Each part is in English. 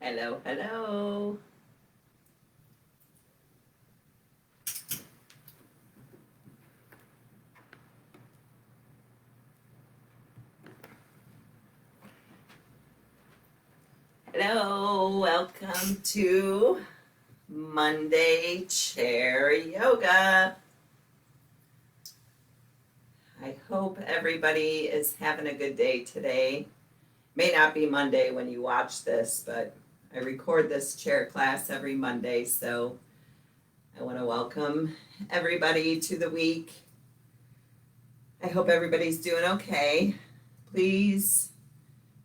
Hello, hello. Hello, welcome to Monday Chair Yoga. I hope everybody is having a good day today. May not be Monday when you watch this, but I record this chair class every Monday, so I want to welcome everybody to the week. I hope everybody's doing okay. Please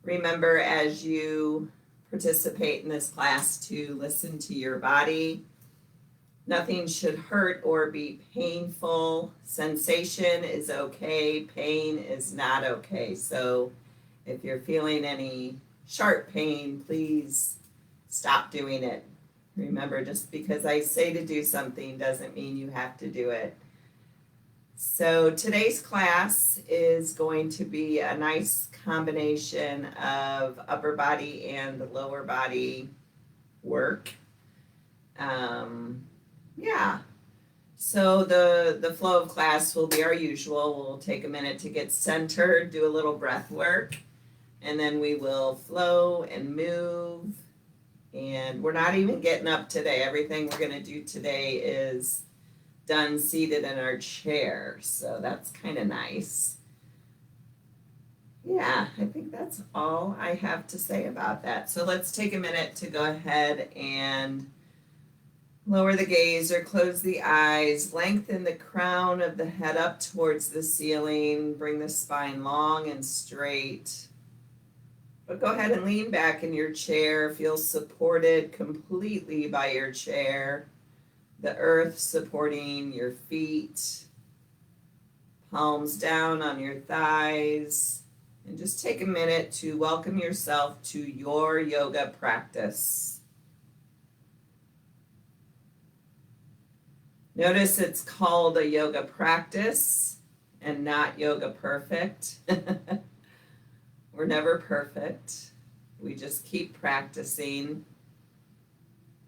remember as you participate in this class to listen to your body. Nothing should hurt or be painful. Sensation is okay, pain is not okay. So if you're feeling any sharp pain, please stop doing it. Remember, just because I say to do something doesn't mean you have to do it. So today's class is going to be a nice combination of upper body and lower body work. So the flow of class will be our usual. We'll take a minute to get centered, do a little breath work, and then we will flow and move. And we're not even getting up today. Everything we're going to do today is done seated in our chair. So that's kind of nice. Yeah, I think that's all I have to say about that. So let's take a minute to go ahead and lower the gaze or close the eyes. Lengthen the crown of the head up towards the ceiling. Bring the spine long and straight. But go ahead and lean back in your chair. Feel supported completely by your chair. The earth supporting your feet. Palms down on your thighs. And just take a minute to welcome yourself to your yoga practice. Notice it's called a yoga practice and not yoga perfect. We're never perfect. We just keep practicing.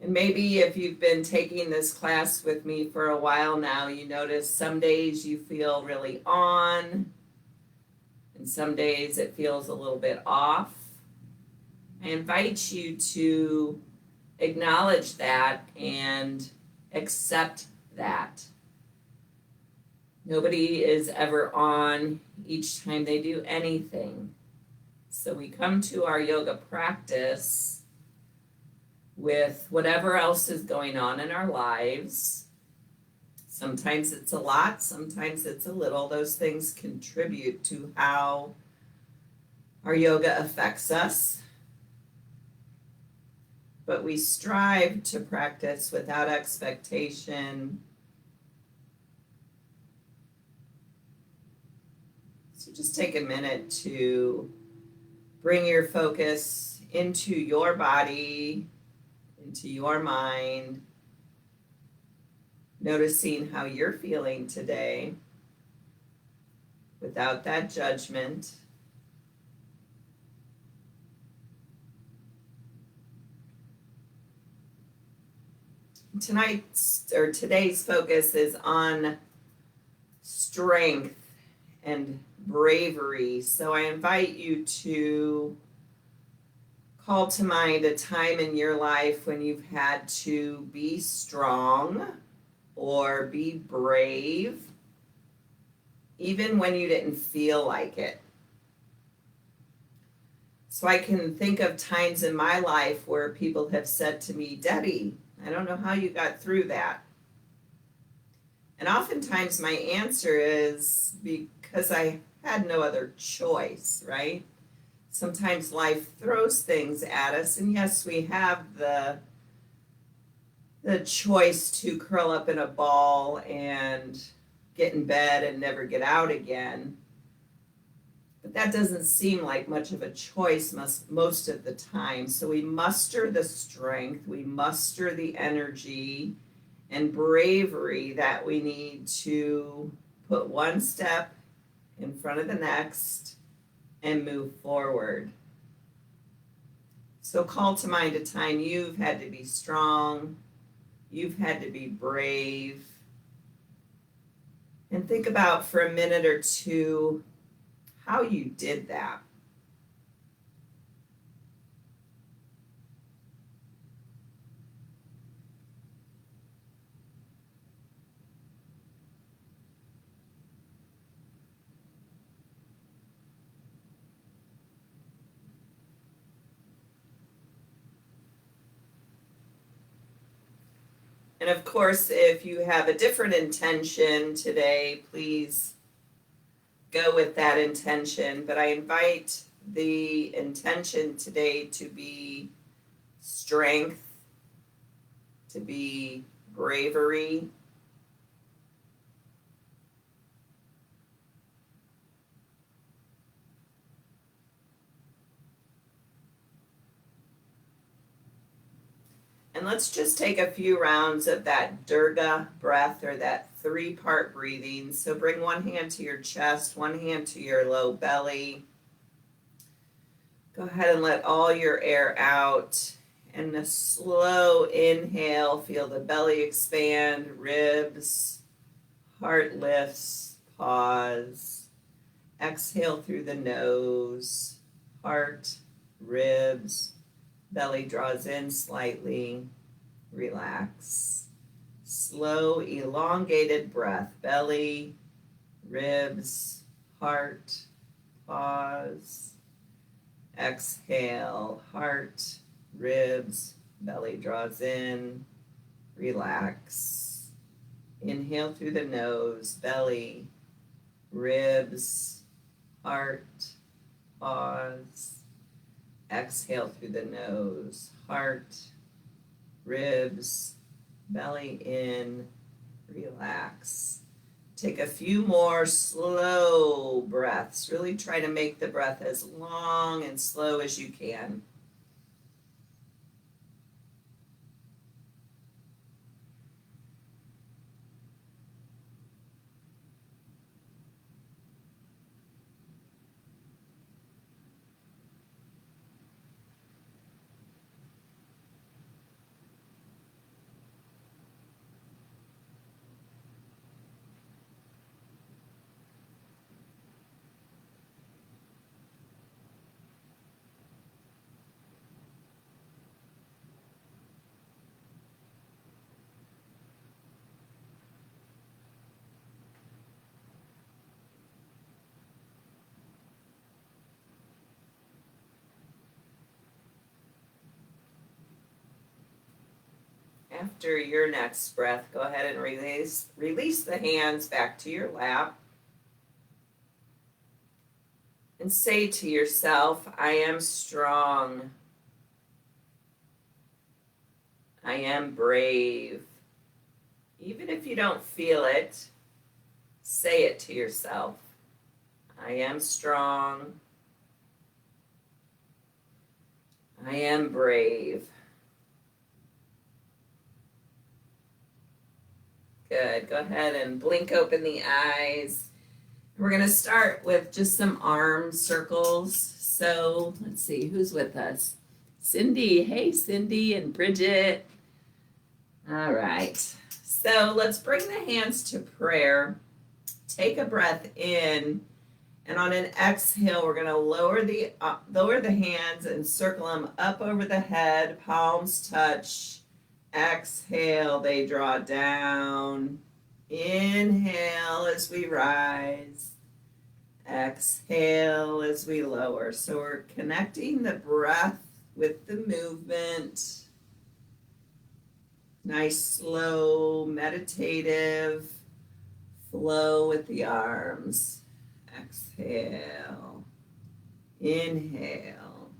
And maybe if you've been taking this class with me for a while now, you notice some days you feel really on, and some days it feels a little bit off. I invite you to acknowledge that and accept that. Nobody is ever on each time they do anything. So we come to our yoga practice with whatever else is going on in our lives. Sometimes it's a lot, sometimes it's a little. Those things contribute to how our yoga affects us. But we strive to practice without expectation. So just take a minute to bring your focus into your body, into your mind, noticing how you're feeling today without that judgment. Today's focus is on strength and bravery. So I invite you to call to mind a time in your life when you've had to be strong or be brave, even when you didn't feel like it. So I can think of times in my life where people have said to me, Debbie, I don't know how you got through that. And oftentimes my answer is because I had no other choice, right? Sometimes life throws things at us, and yes, we have the choice to curl up in a ball and get in bed and never get out again. But that doesn't seem like much of a choice most of the time. So we muster the strength, we muster the energy and bravery that we need to put one step in front of the next and move forward. So call to mind a time you've had to be strong, you've had to be brave, and think about for a minute or two how you did that. And of course, if you have a different intention today, please go with that intention. But I invite the intention today to be strength, to be bravery, and let's just take a few rounds of that Durga breath, or that 3-part breathing. So bring one hand to your chest, one hand to your low belly. Go ahead and let all your air out. And a slow inhale, feel the belly expand, ribs, heart lifts, pause. Exhale through the nose, heart, ribs, belly draws in slightly, relax. Slow, elongated breath, belly, ribs, heart, pause. Exhale, heart, ribs, belly draws in, relax. Inhale through the nose, belly, ribs, heart, pause. Exhale through the nose, heart, ribs, belly in, relax. Take a few more slow breaths. Really try to make the breath as long and slow as you can. After your next breath, go ahead and release the hands back to your lap. And say to yourself, I am strong. I am brave. Even if you don't feel it, say it to yourself. I am strong. I am brave. Good. Go ahead and blink open the eyes. We're going to start with just some arm circles. So let's see, who's with us? Cindy. Hey, Cindy and Bridget. All right. So let's bring the hands to prayer. Take a breath in. And on an exhale, we're going to lower the hands and circle them up over the head. Palms touch. Exhale, they draw down. Inhale as we rise. Exhale as we lower. So we're connecting the breath with the movement. Nice, slow, meditative flow with the arms. Exhale. Inhale.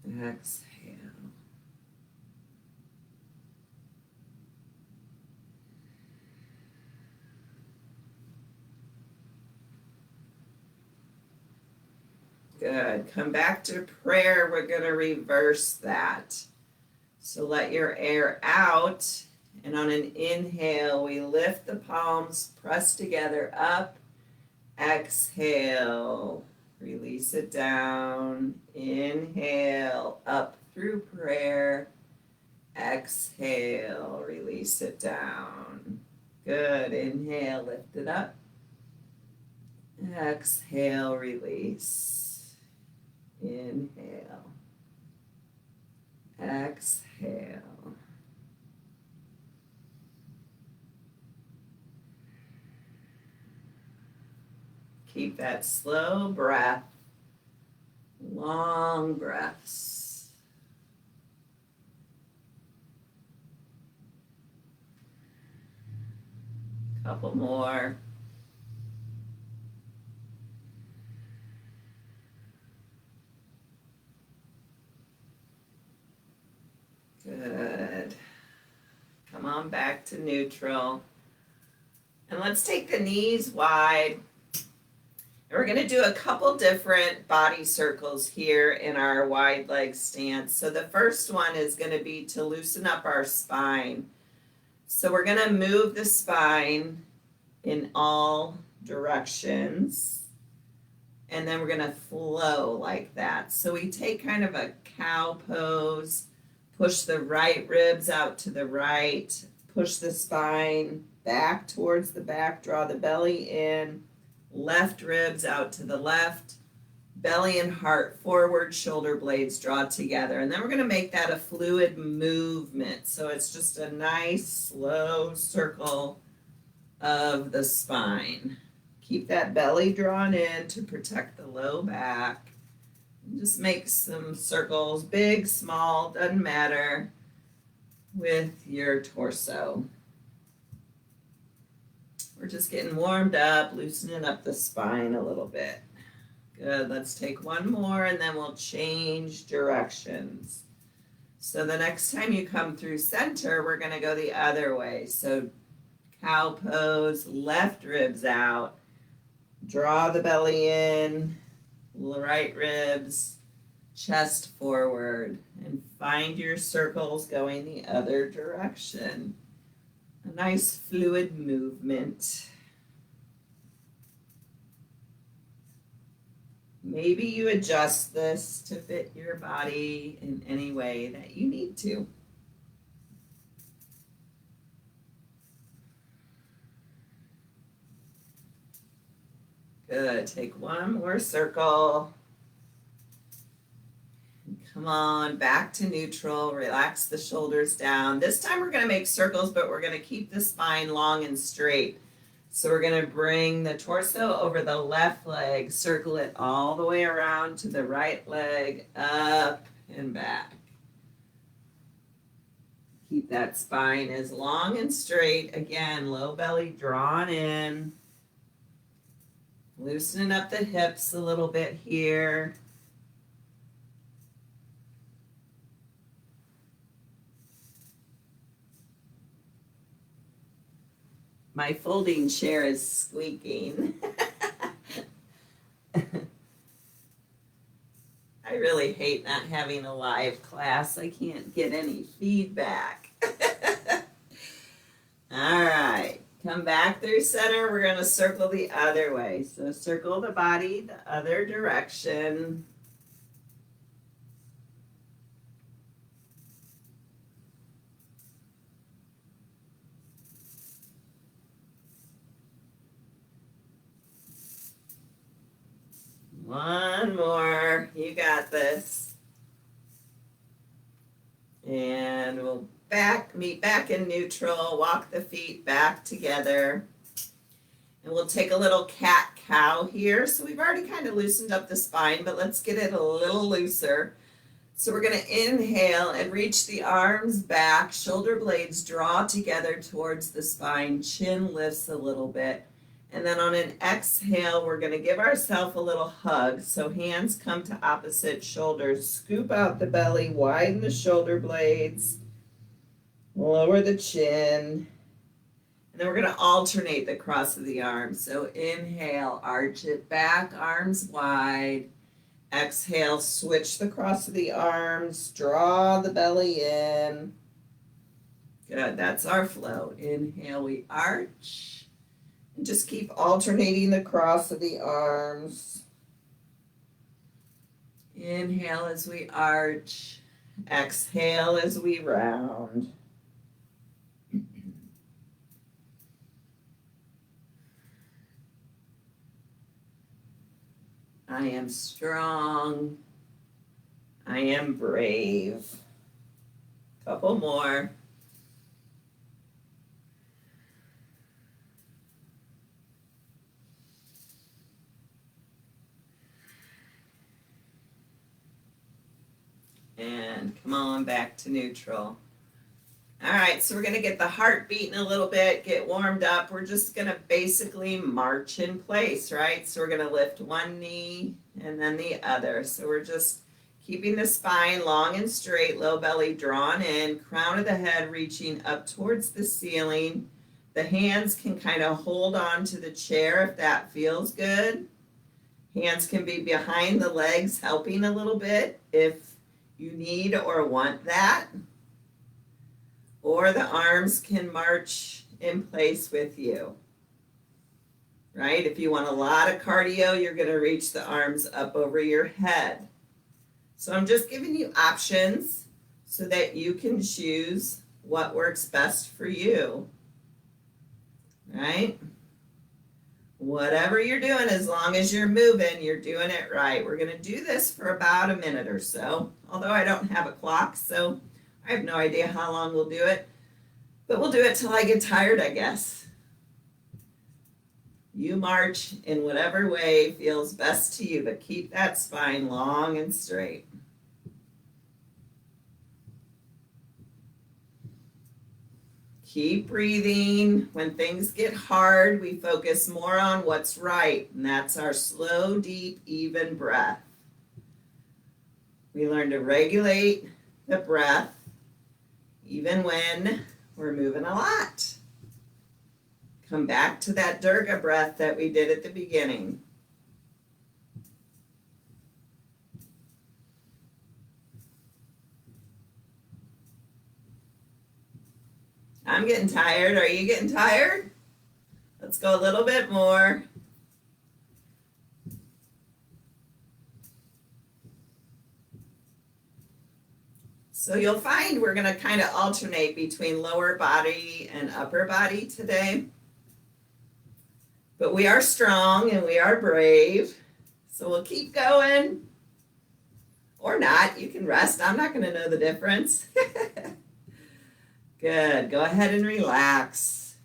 Exhale. Good. Come back to prayer. We're going to reverse that. So let your air out. And on an inhale, we lift the palms, press together up. Exhale. Release release it down. Inhale, up through prayer. Exhale, release it down. Good. Inhale, lift it up. Exhale, release. Inhale. Exhale. Keep that slow breath, long breaths. Couple more. Good. Come on back to neutral. And let's take the knees wide. And we're going to do a couple different body circles here in our wide leg stance. So the first one is going to be to loosen up our spine. So we're going to move the spine in all directions. And then we're going to flow like that. So we take kind of a cow pose, push the right ribs out to the right, push the spine back towards the back, draw the belly in. Left ribs out to the left, belly and heart forward, shoulder blades draw together. And then we're going to make that a fluid movement. So it's just a nice slow circle of the spine. Keep that belly drawn in to protect the low back. And just make some circles, big, small, doesn't matter, with your torso. We're just getting warmed up, loosening up the spine a little bit. Good, let's take one more and then we'll change directions. So the next time you come through center, we're gonna go the other way. So cow pose, left ribs out, draw the belly in, right ribs, chest forward, and find your circles going the other direction. A nice fluid movement. Maybe you adjust this to fit your body in any way that you need to. Good. Take one more circle. Come on, back to neutral. Relax the shoulders down. This time we're going to make circles, but we're going to keep the spine long and straight. So we're going to bring the torso over the left leg, circle it all the way around to the right leg, up and back. Keep that spine as long and straight. Again, low belly drawn in. Loosening up the hips a little bit here. My folding chair is squeaking. I really hate not having a live class. I can't get any feedback. All right, come back through center. We're going to circle the other way. So circle the body the other direction. One more. You got this. And we'll meet back in neutral. Walk the feet back together. And we'll take a little cat-cow here. So we've already kind of loosened up the spine, but let's get it a little looser. So we're going to inhale and reach the arms back. Shoulder blades draw together towards the spine. Chin lifts a little bit. And then on an exhale, we're going to give ourselves a little hug. So hands come to opposite shoulders. Scoop out the belly, widen the shoulder blades, lower the chin. And then we're going to alternate the cross of the arms. So inhale, arch it back, arms wide. Exhale, switch the cross of the arms, draw the belly in. Good, that's our flow. Inhale, we arch. Just keep alternating the cross of the arms. Inhale as we arch. Exhale as we round. I am strong. I am brave. Couple more. And come on back to neutral. All right, so we're going to get the heart beating a little bit, get warmed up. We're just going to basically march in place, right? So we're going to lift one knee and then the other. So we're just keeping the spine long and straight, low belly drawn in, crown of the head reaching up towards the ceiling. The hands can kind of hold on to the chair if that feels good. Hands can be behind the legs, helping a little bit if you need or want that. Or the arms can march in place with you, right? If you want a lot of cardio, you're going to reach the arms up over your head. So I'm just giving you options so that you can choose what works best for you, right? Whatever you're doing, as long as you're moving, you're doing it right. We're going to do this for about a minute or so, although I don't have a clock, so I have no idea how long we'll do it, but we'll do it till I get tired, I guess. You march in whatever way feels best to you, but keep that spine long and straight. Keep breathing. When things get hard, we focus more on what's right, and that's our slow, deep, even breath. We learn to regulate the breath even when we're moving a lot. Come back to that Durga breath that we did at the beginning. I'm getting tired. Are you getting tired? Let's go a little bit more. So you'll find we're going to kind of alternate between lower body and upper body today. But we are strong and we are brave. So we'll keep going. Or not. You can rest. I'm not going to know the difference. Good. Go ahead and relax.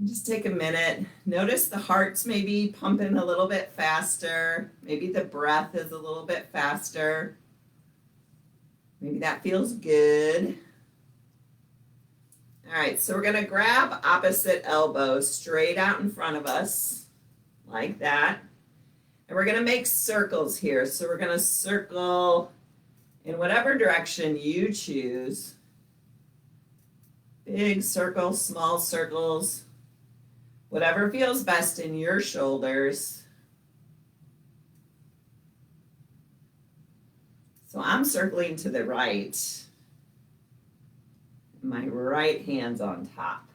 Just take a minute. Notice the heart's maybe pumping a little bit faster. Maybe the breath is a little bit faster. Maybe that feels good. All right, so we're going to grab opposite elbows straight out in front of us, like that. And we're going to make circles here. So we're going to circle in whatever direction you choose. Big circles, small circles, whatever feels best in your shoulders. So I'm circling to the right. My right hand's on top.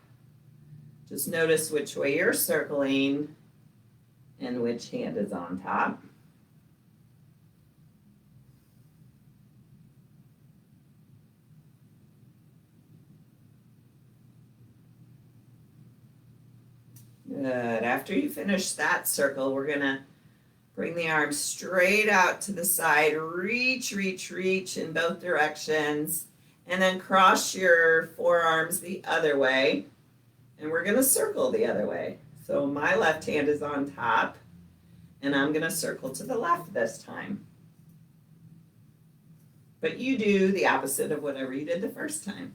Just notice which way you're circling and which hand is on top. Good. After you finish that circle, we're going to bring the arms straight out to the side. Reach, reach, reach in both directions. And then cross your forearms the other way. And we're going to circle the other way. So my left hand is on top. And I'm going to circle to the left this time. But you do the opposite of whatever you did the first time.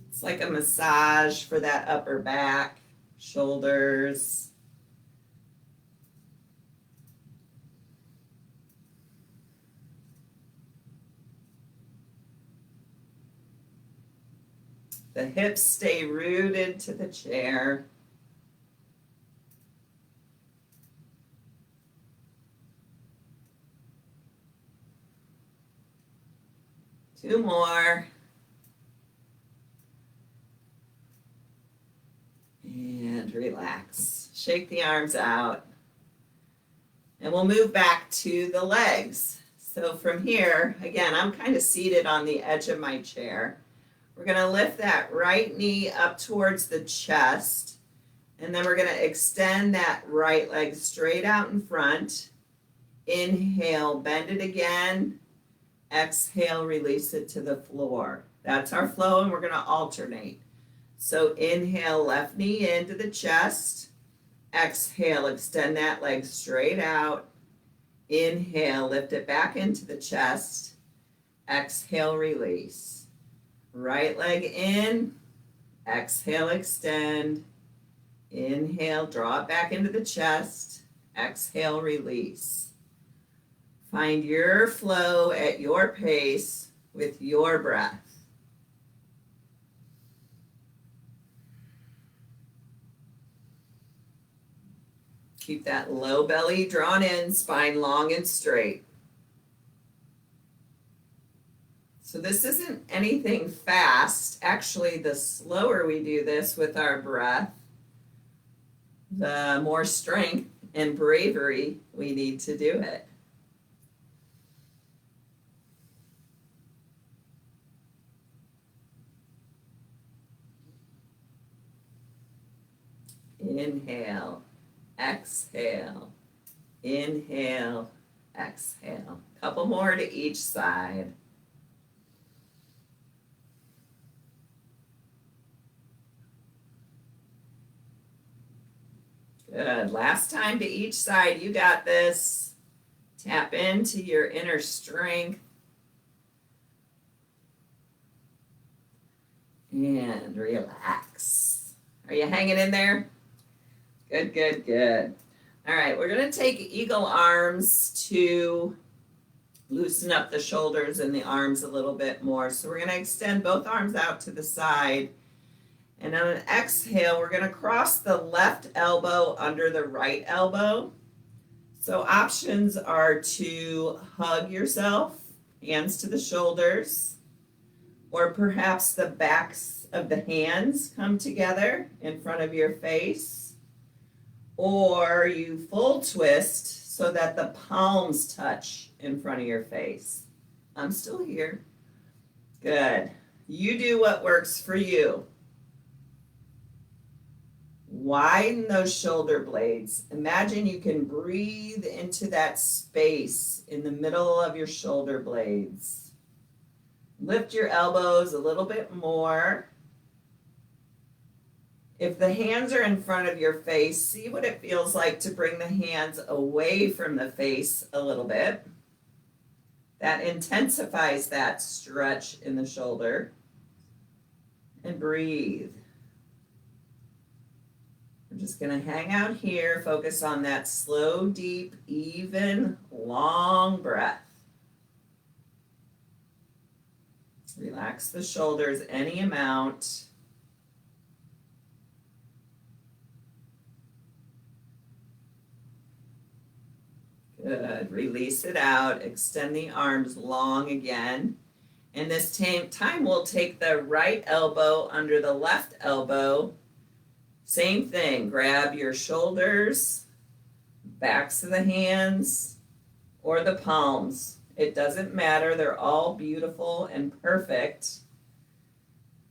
It's like a massage for that upper back, shoulders. The hips stay rooted to the chair. Two more. And relax. Shake the arms out. And we'll move back to the legs. So from here, again, I'm kind of seated on the edge of my chair. We're going to lift that right knee up towards the chest. And then we're going to extend that right leg straight out in front. Inhale, bend it again. Exhale, release it to the floor. That's our flow, and we're going to alternate. So inhale, left knee into the chest. Exhale, extend that leg straight out. Inhale, lift it back into the chest. Exhale, release. Right leg in. Exhale, extend. Inhale, draw it back into the chest. Exhale, release. Find your flow at your pace with your breath. Keep that low belly drawn in, spine long and straight. So this isn't anything fast. Actually, the slower we do this with our breath, the more strength and bravery we need to do it. Inhale, exhale, inhale, exhale. Couple more to each side. Good. Last time to each side. You got this. Tap into your inner strength. And relax. Are you hanging in there? Good, good, good. All right, we're going to take eagle arms to loosen up the shoulders and the arms a little bit more. So we're going to extend both arms out to the side. And on an exhale, we're going to cross the left elbow under the right elbow. So options are to hug yourself, hands to the shoulders, or perhaps the backs of the hands come together in front of your face. Or you full twist so that the palms touch in front of your face. I'm still here. Good. You do what works for you. Widen those shoulder blades. Imagine you can breathe into that space in the middle of your shoulder blades. Lift your elbows a little bit more. If the hands are in front of your face, see what it feels like to bring the hands away from the face a little bit. That intensifies that stretch in the shoulder. And breathe. We're just going to hang out here, focus on that slow, deep, even, long breath. Relax the shoulders any amount. Good. Release it out. Extend the arms long again. And this time we'll take the right elbow under the left elbow. Same thing. Grab your shoulders, backs of the hands, or the palms. It doesn't matter. They're all beautiful and perfect.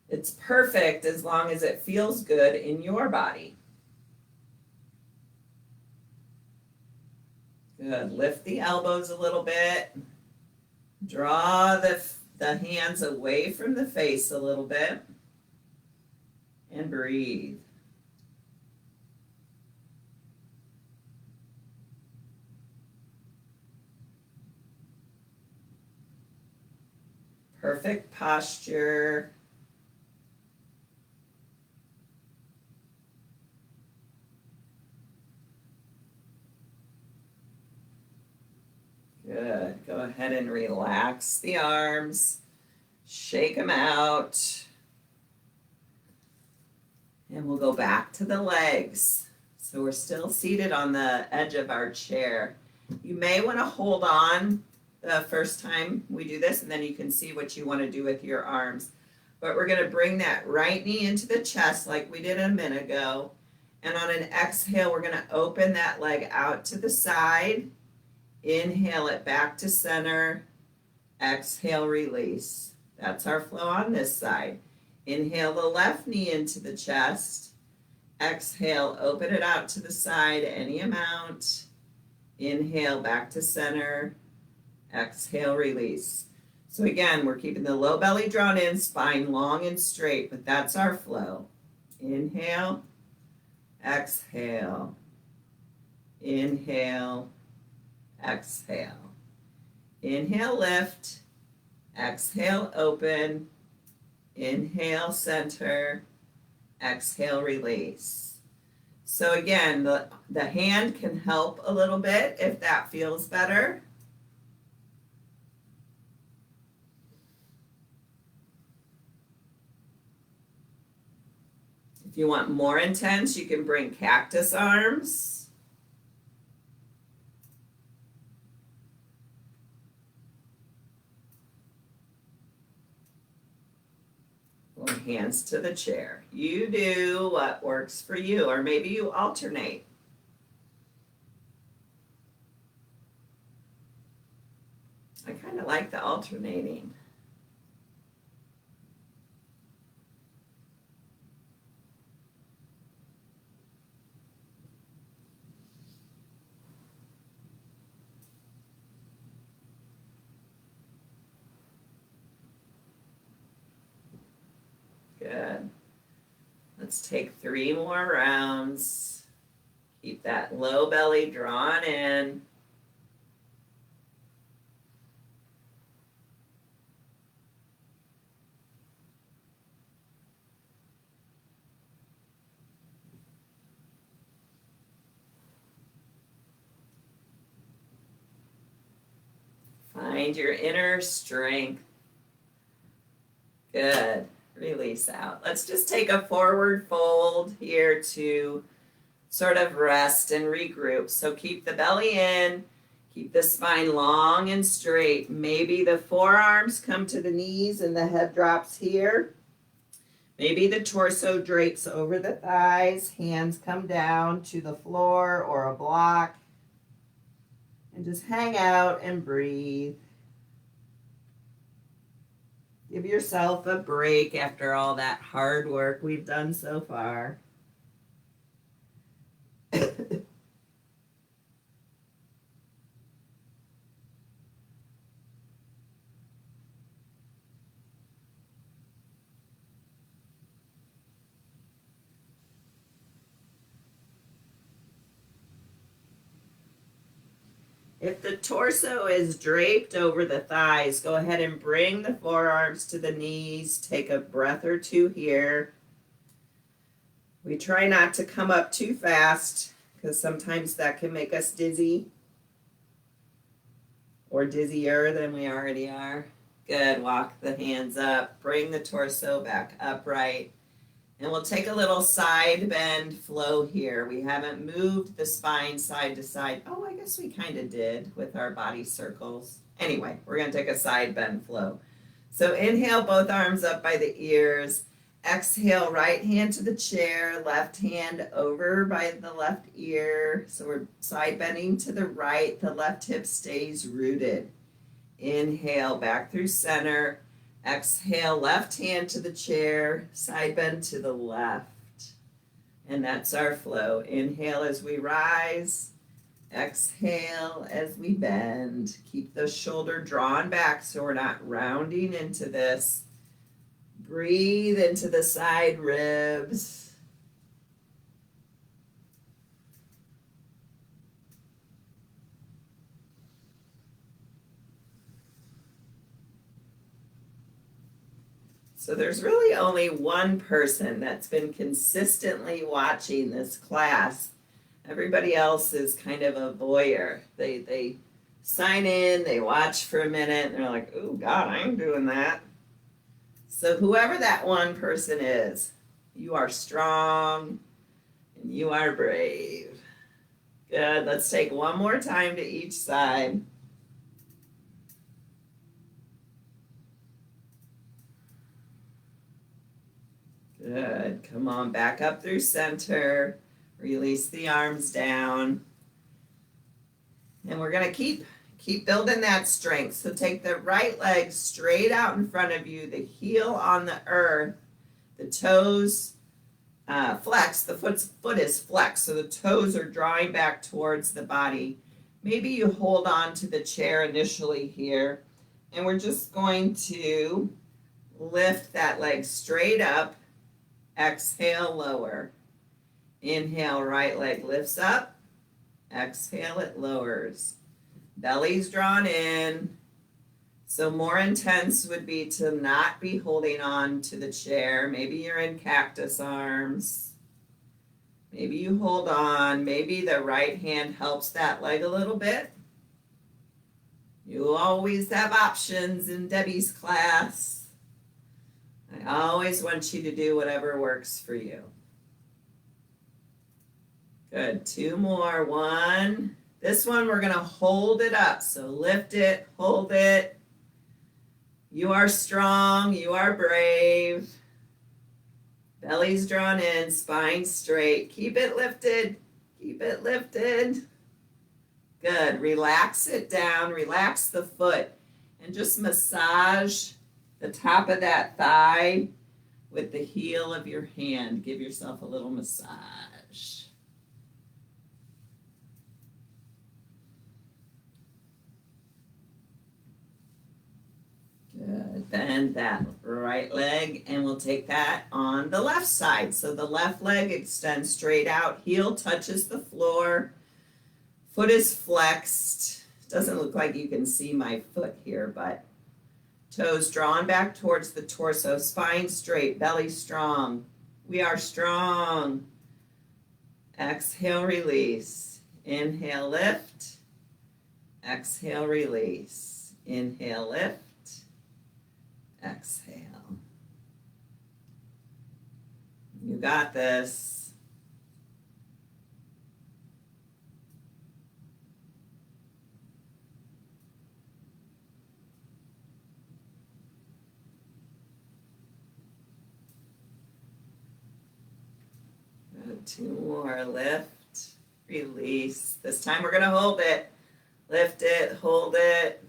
It's perfect as long as it feels good in your body. Good. Lift the elbows a little bit. Draw the hands away from the face a little bit. And breathe. Perfect posture. Good. Go ahead and relax the arms. Shake them out. And we'll go back to the legs. So we're still seated on the edge of our chair. You may want to hold on the first time we do this, and then you can see what you want to do with your arms. But we're going to bring that right knee into the chest like we did a minute ago. And on an exhale, we're going to open that leg out to the side. Inhale it back to center. Exhale, release. That's our flow on this side. Inhale the left knee into the chest. Exhale, open it out to the side, any amount. Inhale, back to center. Exhale, release. So again, we're keeping the low belly drawn in, spine long and straight, but that's our flow. Inhale, exhale. Inhale, exhale. Inhale, lift. Exhale, open. Inhale, center. Exhale, release. So again, the hand can help a little bit if that feels better. If you want more intense, you can bring cactus arms. Or hands to the chair. You do what works for you, or maybe you alternate. I kind of like the alternating. Good. Let's take 3 more rounds. Keep that low belly drawn in. Find your inner strength. Good. Release out. Let's just take a forward fold here to sort of rest and regroup. So keep the belly in, keep the spine long and straight. Maybe the forearms come to the knees and the head drops here. Maybe the torso drapes over the thighs, hands come down to the floor or a block. And just hang out and breathe. Give yourself a break after all that hard work we've done so far. If the torso is draped over the thighs, go ahead and bring the forearms to the knees. Take a breath or two here. We try not to come up too fast because sometimes that can make us dizzy or dizzier than we already are. Good. Walk the hands up. Bring the torso back upright. And we'll take a little side bend flow here. We haven't moved the spine side to side. Oh, I guess we kind of did with our body circles. Anyway, we're going to take a side bend flow. So inhale, both arms up by the ears. Exhale, right hand to the chair, left hand over by the left ear. So we're side bending to the right. The left hip stays rooted. Inhale, back through center. Exhale, left hand to the chair, side bend to the left. And that's our flow. Inhale as we rise. Exhale as we bend. Keep the shoulder drawn back so we're not rounding into this. Breathe into the side ribs. So there's really only one person that's been consistently watching this class. Everybody else is kind of a voyeur. They sign in, they watch for a minute, and they're like, oh God, I ain't doing that. So whoever that one person is, you are strong and you are brave. Good, let's take one more time to each side. Good. Come on, back up through center. Release the arms down. And we're going to keep building that strength. So take the right leg straight out in front of you, the heel on the earth, the toes flex, the foot is flexed, so the toes are drawing back towards the body. Maybe you hold on to the chair initially here, and we're just going to lift that leg straight up. Exhale, lower. Inhale, right leg lifts up. Exhale, it lowers. Belly's drawn in. So more intense would be to not be holding on to the chair. Maybe you're in cactus arms. Maybe you hold on. Maybe the right hand helps that leg a little bit. You always have options in Debbie's class. I always want you to do whatever works for you. Good. 2 more. 1. This one we're going to hold it up. So lift it, hold it. You are strong. You are brave. Belly's drawn in, spine straight. Keep it lifted. Keep it lifted. Good. Relax it down. Relax the foot. And just massage the top of that thigh with the heel of your hand. Give yourself a little massage. Good. Bend that right leg, and we'll take that on the left side. So the left leg extends straight out, heel touches the floor, foot is flexed. Doesn't look like you can see my foot here, but toes drawn back towards the torso, spine straight, belly strong. We are strong. Exhale, release. Inhale, lift. Exhale, release. Inhale, lift. Exhale. You got this. Good. 2 more. Lift, release. This time we're going to hold it. Lift it, hold it.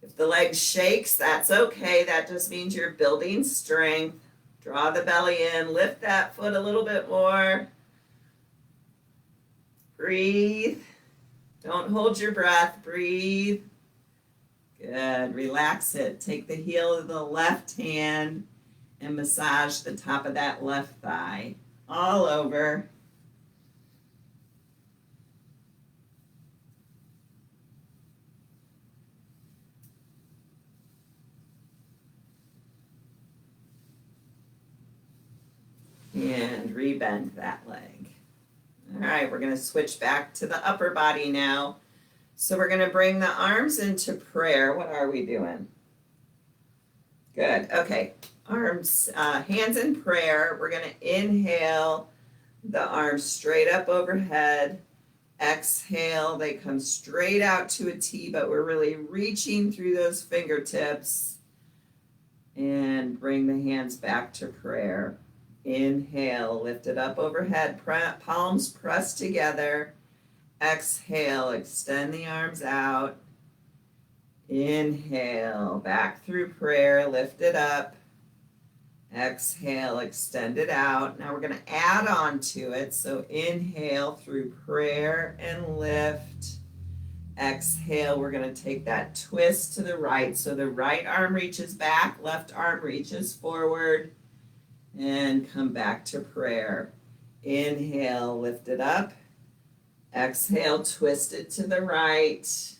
If the leg shakes, that's okay. That just means you're building strength. Draw the belly in. Lift that foot a little bit more. Breathe. Don't hold your breath. Breathe. Good. Relax it. Take the heel of the left hand and massage the top of that left thigh. All over. And rebend that leg. All right, we're going to switch back to the upper body now. So we're going to bring the arms into prayer. What are we doing? Good. Okay. Arms, hands in prayer. We're going to inhale the arms straight up overhead. Exhale, they come straight out to a T, but we're really reaching through those fingertips. And bring the hands back to prayer. Inhale, lift it up overhead, palms pressed together. Exhale, extend the arms out. Inhale, back through prayer, lift it up. Exhale, extend it out. Now we're going to add on to it. So inhale through prayer and lift. Exhale, we're going to take that twist to the right. So the right arm reaches back, left arm reaches forward. And come back to prayer. Inhale, lift it up. Exhale, twist it to the right.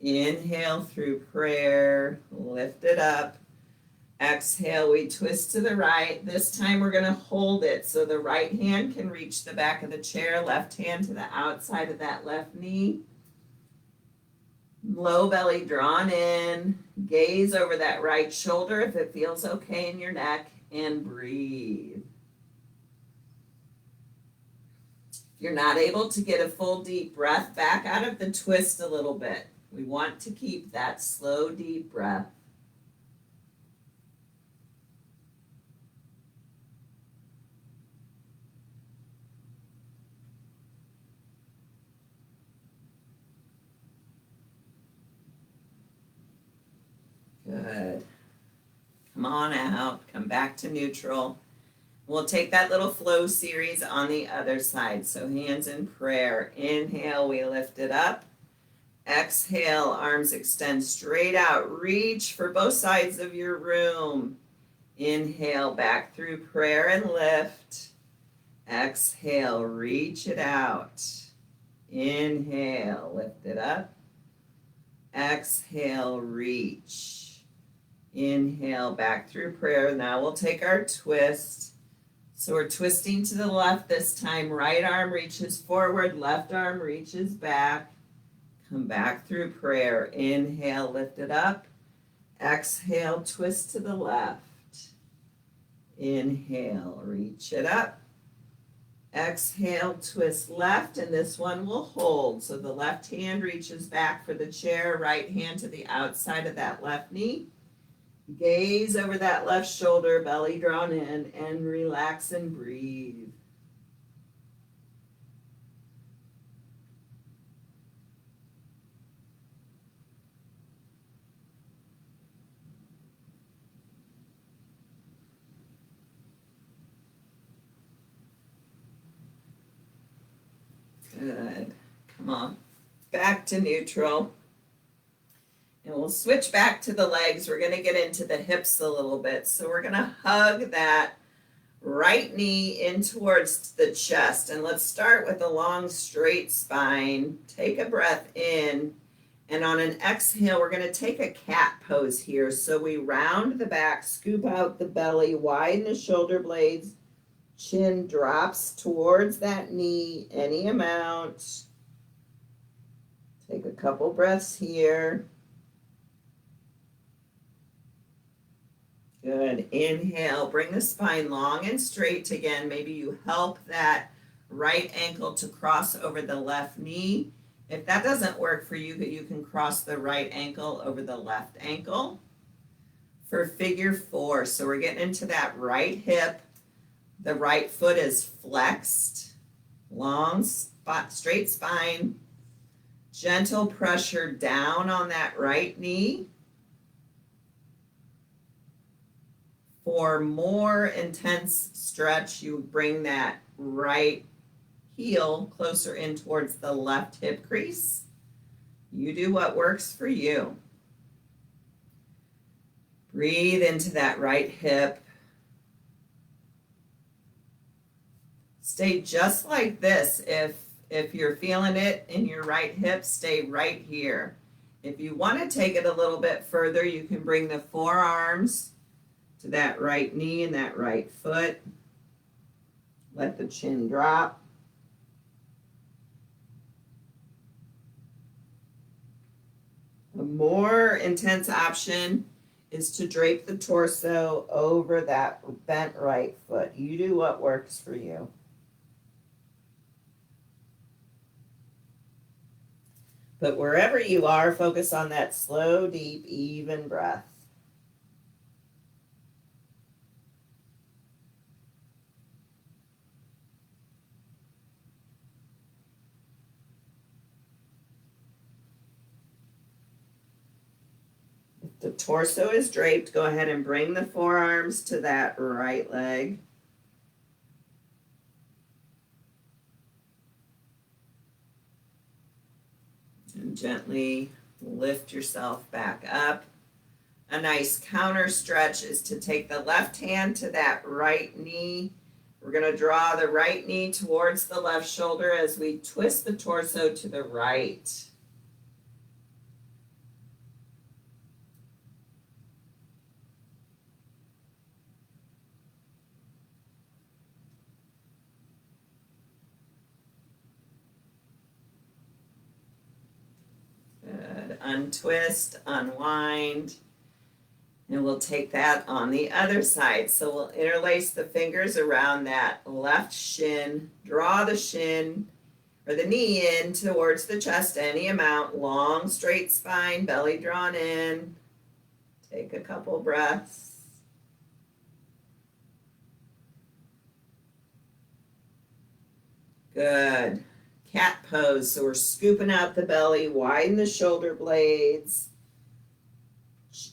Inhale through prayer, lift it up. Exhale, we twist to the right. This time we're going to hold it so the right hand can reach the back of the chair, left hand to the outside of that left knee. Low belly drawn in. Gaze over that right shoulder if it feels okay in your neck. And breathe. If you're not able to get a full deep breath, back out of the twist a little bit. We want to keep that slow, deep breath. Come on out, come back to neutral. We'll take that little flow series on the other side. So hands in prayer. Inhale, we lift it up. Exhale, arms extend straight out. Reach for both sides of your room. Inhale, back through prayer and lift. Exhale, reach it out. Inhale, lift it up. Exhale, reach. Inhale, back through prayer. Now we'll take our twist. So we're twisting to the left this time. Right arm reaches forward, left arm reaches back. Come back through prayer. Inhale, lift it up. Exhale, twist to the left. Inhale, reach it up. Exhale, twist left, and this one will hold. So the left hand reaches back for the chair, right hand to the outside of that left knee. Gaze over that left shoulder, belly drawn in, and relax and breathe. Good. Come on. Back to neutral. And we'll switch back to the legs. We're going to get into the hips a little bit. So we're going to hug that right knee in towards the chest. And let's start with a long, straight spine. Take a breath in. And on an exhale, we're going to take a cat pose here. So we round the back, scoop out the belly, widen the shoulder blades. Chin drops towards that knee, any amount. Take a couple breaths here. Good. Inhale, bring the spine long and straight again. Maybe you help that right ankle to cross over the left knee. If that doesn't work for you, you can cross the right ankle over the left ankle. For figure four, so we're getting into that right hip. The right foot is flexed. Long, straight spine. Gentle pressure down on that right knee. For more intense stretch, you bring that right heel closer in towards the left hip crease. You do what works for you. Breathe into that right hip. Stay just like this. If you're feeling it in your right hip, stay right here. If you want to take it a little bit further, you can bring the forearms to that right knee and that right foot. Let the chin drop. A more intense option is to drape the torso over that bent right foot. You do what works for you. But wherever you are, focus on that slow, deep, even breath. If the torso is draped, go ahead and bring the forearms to that right leg. And gently lift yourself back up. A nice counter stretch is to take the left hand to that right knee. We're going to draw the right knee towards the left shoulder as we twist the torso to the right. Good. Untwist, unwind. And we'll take that on the other side. So we'll interlace the fingers around that left shin. Draw the shin or the knee in towards the chest, any amount. Long, straight spine, belly drawn in. Take a couple breaths. Good. Cat pose. So we're scooping out the belly, widen the shoulder blades.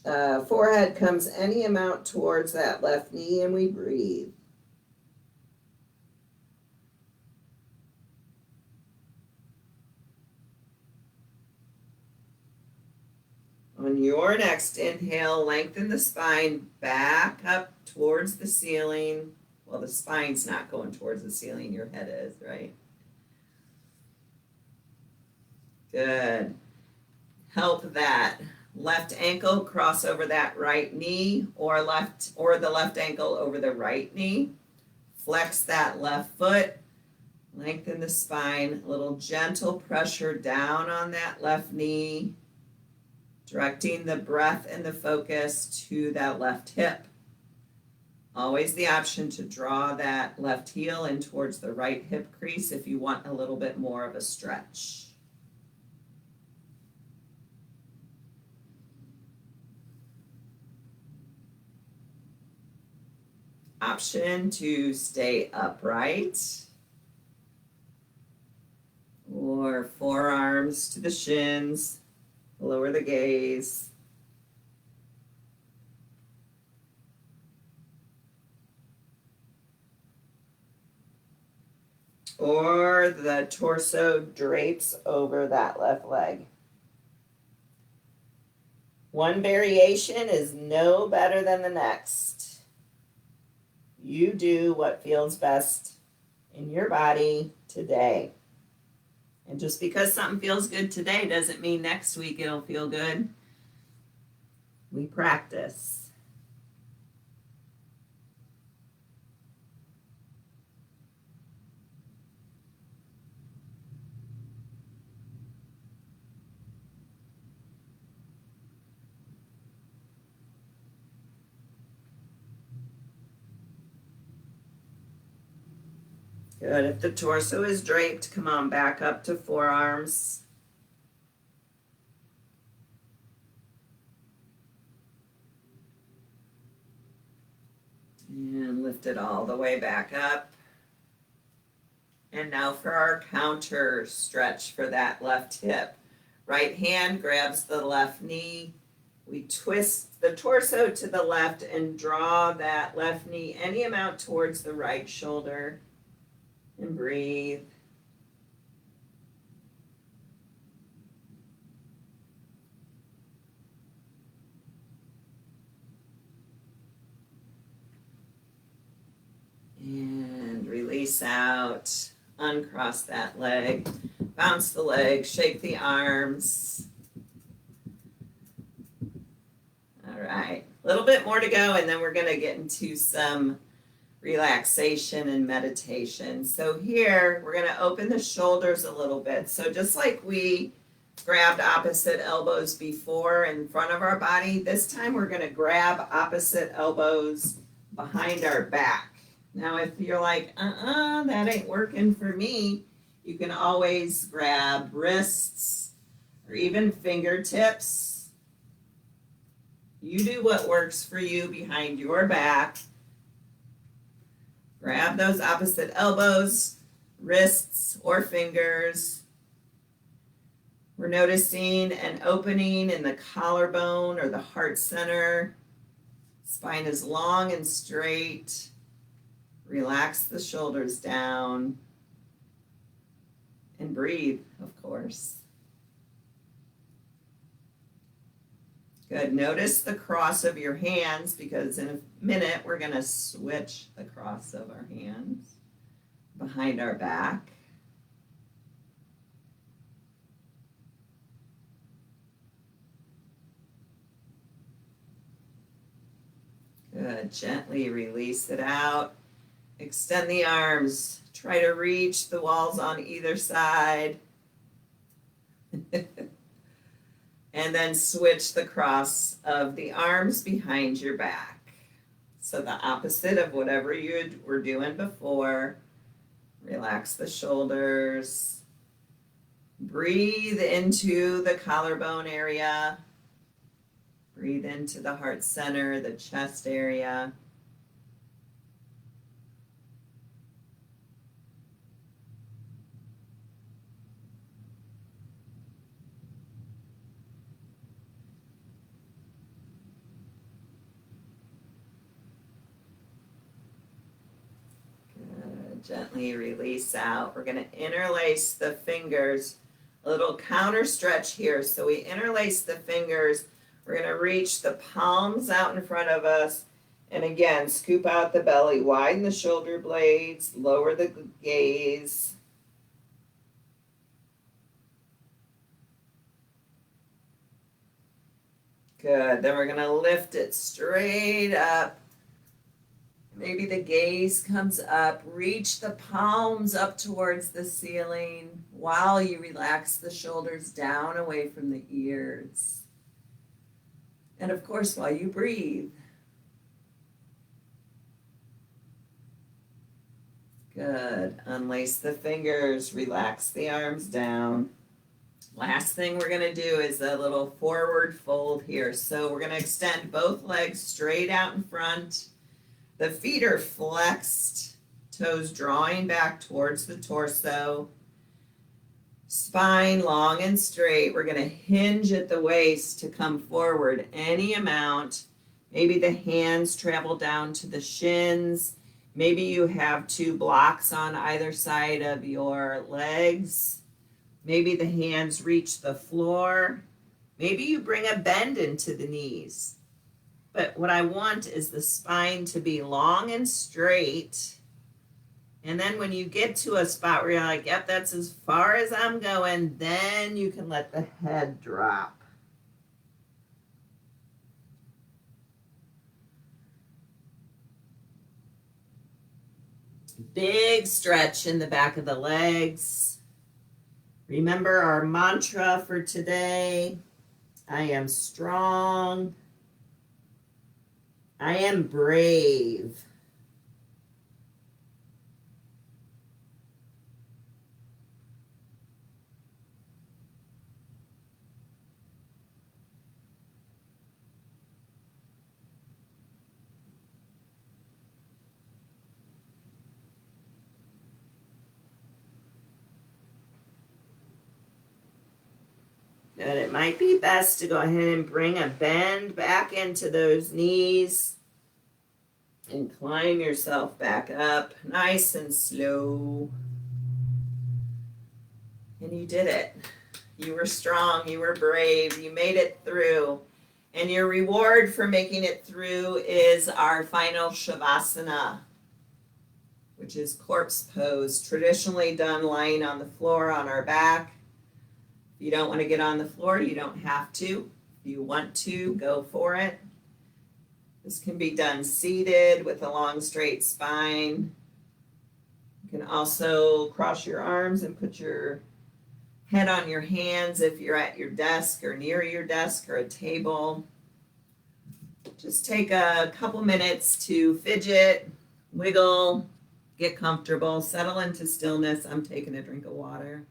Forehead comes any amount towards that left knee, and we breathe. On your next inhale, lengthen the spine back up towards the ceiling. Well, the spine's not going towards the ceiling, your head is, right? Good. Help that left ankle cross over that right knee, or the left ankle over the right knee. Flex that left foot. Lengthen the spine. A little gentle pressure down on that left knee. Directing the breath and the focus to that left hip. Always the option to draw that left heel in towards the right hip crease if you want a little bit more of a stretch. Option to stay upright, or forearms to the shins, lower the gaze. Or the torso drapes over that left leg. One variation is no better than the next. You do what feels best in your body today. And just because something feels good today doesn't mean next week it'll feel good. We practice. Good. If the torso is draped, come on back up to forearms. And lift it all the way back up. And now for our counter stretch for that left hip. Right hand grabs the left knee. We twist the torso to the left and draw that left knee any amount towards the right shoulder. And breathe. And release out. Uncross that leg. Bounce the leg. Shake the arms. All right. A little bit more to go, and then we're going to get into some relaxation and meditation. So here, we're going to open the shoulders a little bit. So just like we grabbed opposite elbows before in front of our body, this time we're going to grab opposite elbows behind our back. Now, if you're like, that ain't working for me, you can always grab wrists or even fingertips. You do what works for you behind your back. Grab those opposite elbows, wrists, or fingers. We're noticing an opening in the collarbone or the heart center. Spine is long and straight. Relax the shoulders down. And breathe, of course. Good. Notice the cross of your hands, because in a minute we're going to switch the cross of our hands behind our back. Good. Gently release it out. Extend the arms. Try to reach the walls on either side. And then switch the cross of the arms behind your back. So the opposite of whatever you were doing before. Relax the shoulders. Breathe into the collarbone area. Breathe into the heart center, the chest area. Gently release out. We're going to interlace the fingers. A little counter stretch here. So we interlace the fingers. We're going to reach the palms out in front of us. And again, scoop out the belly, widen the shoulder blades, lower the gaze. Good. Then we're going to lift it straight up. Maybe the gaze comes up. Reach the palms up towards the ceiling while you relax the shoulders down away from the ears. And of course, while you breathe. Good. Unlace the fingers. Relax the arms down. Last thing we're going to do is a little forward fold here. So we're going to extend both legs straight out in front. The feet are flexed, toes drawing back towards the torso. Spine long and straight. We're going to hinge at the waist to come forward any amount. Maybe the hands travel down to the shins. Maybe you have 2 blocks on either side of your legs. Maybe the hands reach the floor. Maybe you bring a bend into the knees. But what I want is the spine to be long and straight. And then when you get to a spot where you're like, yep, that's as far as I'm going, then you can let the head drop. Big stretch in the back of the legs. Remember our mantra for today. I am strong. I am brave. Good. It might be best to go ahead and bring a bend back into those knees and climb yourself back up nice and slow. And you did it. You were strong. You were brave. You made it through. And your reward for making it through is our final Shavasana, which is corpse pose, traditionally done lying on the floor on our back. If you don't want to get on the floor, you don't have to. If you want to, go for it. This can be done seated with a long, straight spine. You can also cross your arms and put your head on your hands if you're at your desk or near your desk or a table. Just take a couple minutes to fidget, wiggle, get comfortable, settle into stillness. I'm taking a drink of water.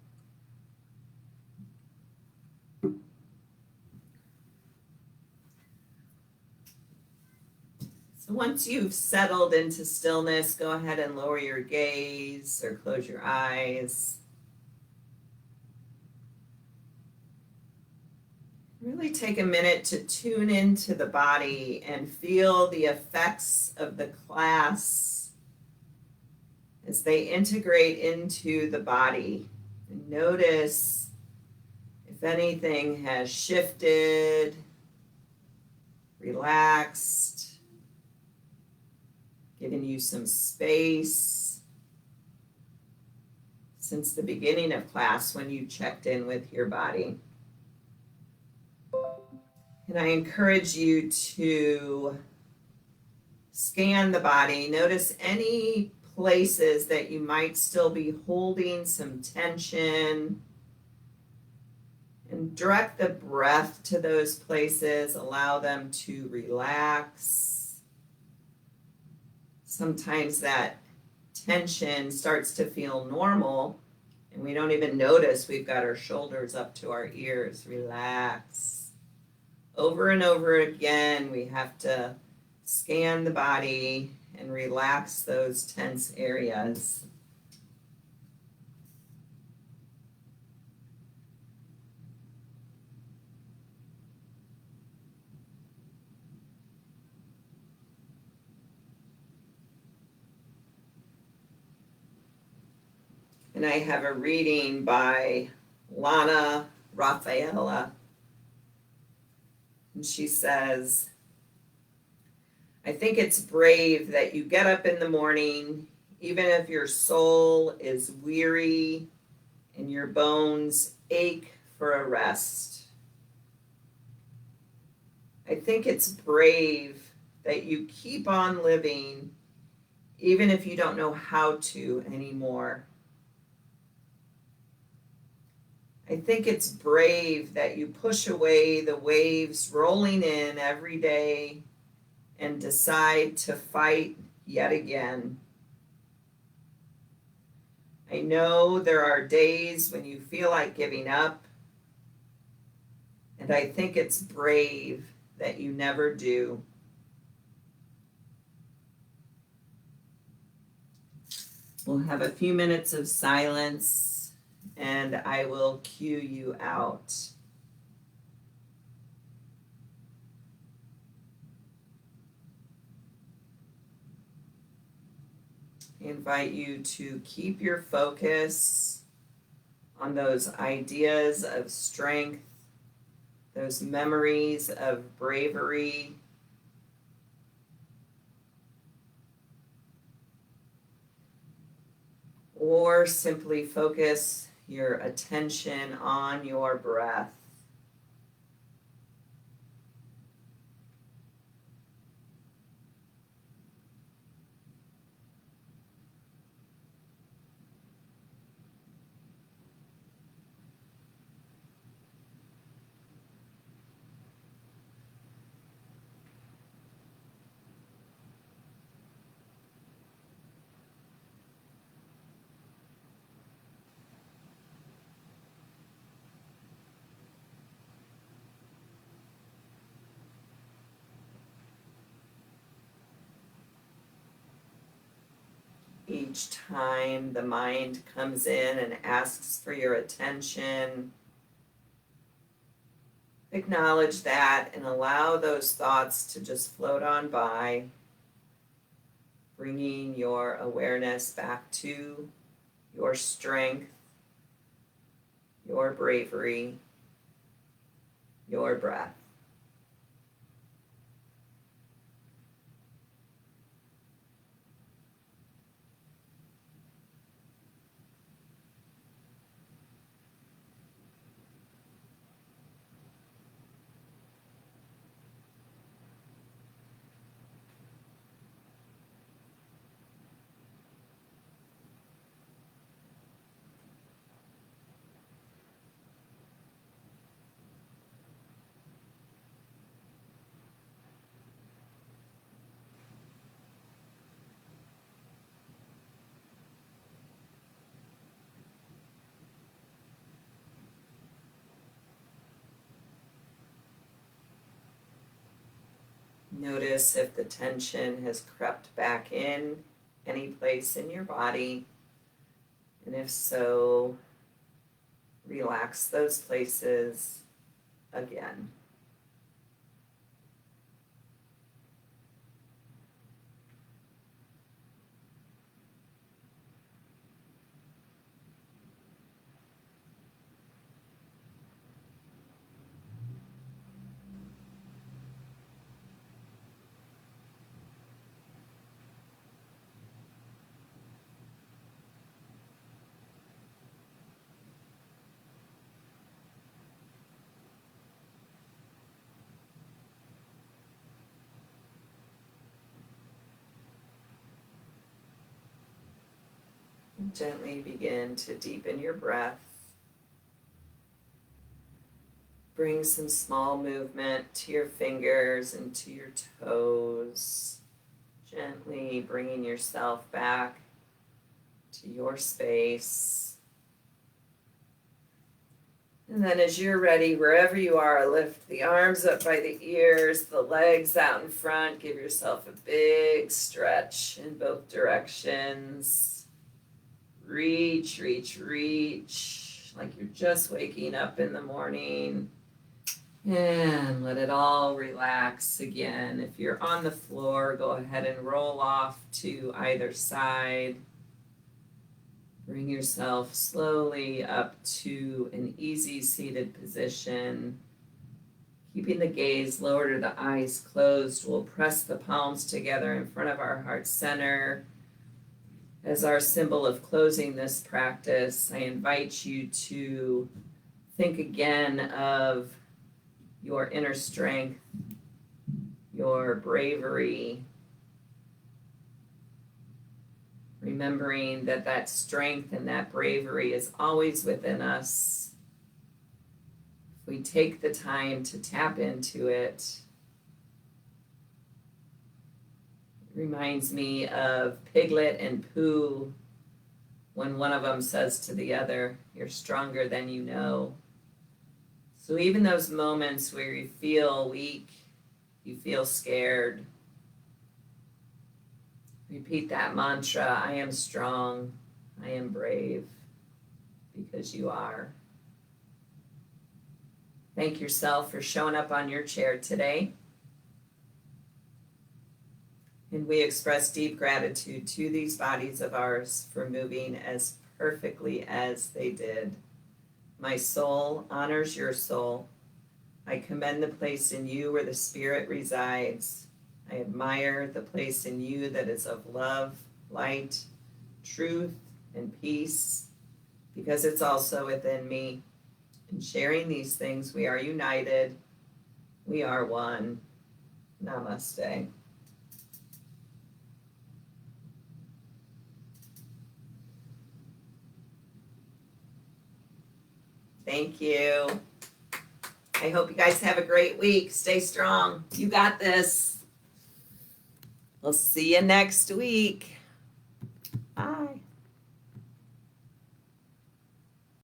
Once you've settled into stillness, go ahead and lower your gaze or close your eyes. Really take a minute to tune into the body and feel the effects of the class as they integrate into the body. And notice if anything has shifted, relaxed, giving you some space since the beginning of class when you checked in with your body. And I encourage you to scan the body. Notice any places that you might still be holding some tension. And direct the breath to those places. Allow them to relax. Sometimes that tension starts to feel normal and we don't even notice we've got our shoulders up to our ears. Relax. Over and over again, we have to scan the body and relax those tense areas. And I have a reading by Lana Rafaela. And she says, I think it's brave that you get up in the morning, even if your soul is weary and your bones ache for a rest. I think it's brave that you keep on living, even if you don't know how to anymore. I think it's brave that you push away the waves rolling in every day and decide to fight yet again. I know there are days when you feel like giving up, and I think it's brave that you never do. We'll have a few minutes of silence, and I will cue you out. I invite you to keep your focus on those ideas of strength, those memories of bravery, or simply focus your attention on your breath. Each time the mind comes in and asks for your attention, acknowledge that and allow those thoughts to just float on by, bringing your awareness back to your strength, your bravery, your breath. Notice if the tension has crept back in any place in your body, and if so, relax those places again. Gently begin to deepen your breath. Bring some small movement to your fingers and to your toes. Gently bringing yourself back to your space. And then as you're ready, wherever you are, lift the arms up by the ears, the legs out in front. Give yourself a big stretch in both directions. Reach, reach, reach, like you're just waking up in the morning. And let it all relax again. If you're on the floor, go ahead and roll off to either side. Bring yourself slowly up to an easy seated position. Keeping the gaze lower to the eyes closed, we'll press the palms together in front of our heart center. As our symbol of closing this practice, I invite you to think again of your inner strength, your bravery, remembering that that strength and that bravery is always within us. If we take the time to tap into it, it reminds me of Piglet and Pooh when one of them says to the other, "You're stronger than you know." So even those moments where you feel weak, you feel scared, repeat that mantra, I am strong, I am brave, because you are. Thank yourself for showing up on your chair today. And we express deep gratitude to these bodies of ours for moving as perfectly as they did. My soul honors your soul. I commend the place in you where the Spirit resides. I admire the place in you that is of love, light, truth, and peace, because it's also within me. In sharing these things, we are united. We are one. Namaste. Thank you. I hope you guys have a great week. Stay strong. You got this. We'll see you next week.